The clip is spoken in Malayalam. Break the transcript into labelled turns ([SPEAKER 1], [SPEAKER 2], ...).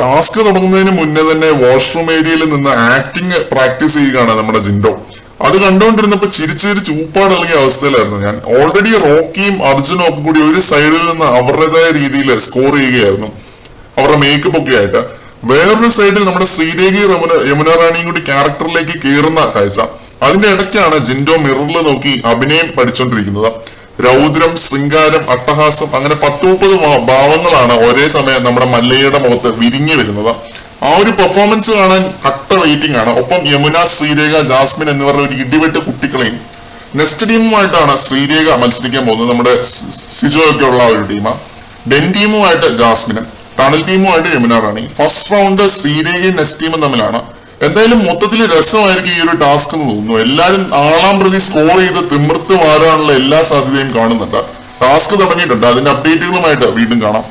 [SPEAKER 1] ടാസ്ക് തുടങ്ങുന്നതിന് മുന്നേ തന്നെ വാഷ്റൂം ഏരിയയിൽ നിന്ന് ആക്ടിങ് പ്രാക്ടീസ് ചെയ്യുകയാണ് നമ്മുടെ ജിൻഡോ. അത് കണ്ടുകൊണ്ടിരുന്നപ്പോ ചിരിച്ചിരിച്ച് ഊപ്പാടിളകിയ അവസ്ഥയിലായിരുന്നു ഞാൻ. ഓൾറെഡി റോക്കിയും അർജുനും ഒക്കെ കൂടി ഒരു സൈഡിൽ നിന്ന് അവരുടേതായ രീതിയിൽ സ്കോർ ചെയ്യുകയായിരുന്നു, അവരുടെ മേക്കപ്പ് ഒക്കെ ആയിട്ട്. വേറൊരു സൈഡിൽ നമ്മുടെ ശ്രീരേഖയും യമുന റാണിയും കൂടി ക്യാരക്ടറിലേക്ക് കയറുന്ന കാഴ്ച. അതിന്റെ ഇടയ്ക്കാണ് ജിൻഡോ മിററിൽ നോക്കി അഭിനയം പഠിച്ചുകൊണ്ടിരിക്കുന്നത്. രൗദ്രം, ശൃംഗാരം, അട്ടഹാസം, അങ്ങനെ 10-30 ഭാവങ്ങളാണ് ഒരേ സമയം നമ്മുടെ മല്ലയ്യയുടെ മുഖത്ത് വിരിഞ്ഞു വരുന്നത്. ആ ഒരു പെർഫോമൻസ് കാണാൻ കട്ട വെയിറ്റിംഗ് ആണ്. ഒപ്പം യമുന, ശ്രീരേഖ, ജാസ്മിൻ എന്നിവരുടെ ഒരു ഇടിവെട്ട് കുട്ടികളെയും. നെക്സ്റ്റ് ടീമുമായിട്ടാണ് ശ്രീരേഖ മത്സരിക്കാൻ പോകുന്നത്, നമ്മുടെ സിജോ ഒക്കെ ഉള്ള ഒരു ടീമാണ്. ഡെൻ ടീമുമായിട്ട് ജാസ്മിനും ടണൽ ടീമുമായിട്ട് യമുന റാണി. ഫസ്റ്റ് റൗണ്ട് ശ്രീരേഖയും നെക്സ്റ്റ് ടീമും തമ്മിലാണ്. എന്തായാലും മൊത്തത്തിൽ രസമായിരിക്കും ഈ ഒരു ടാസ്ക് എന്ന് തോന്നുന്നു. എല്ലാരും ആളാം പ്രതി സ്കോർ ചെയ്ത് തിമിർത്ത് മാറാനുള്ള എല്ലാ സാധ്യതയും കാണുന്നുണ്ട്. ടാസ്ക് തുടങ്ങിയിട്ടുണ്ട്, അതിന്റെ അപ്ഡേറ്റുകളുമായിട്ട് വീണ്ടും കാണാം.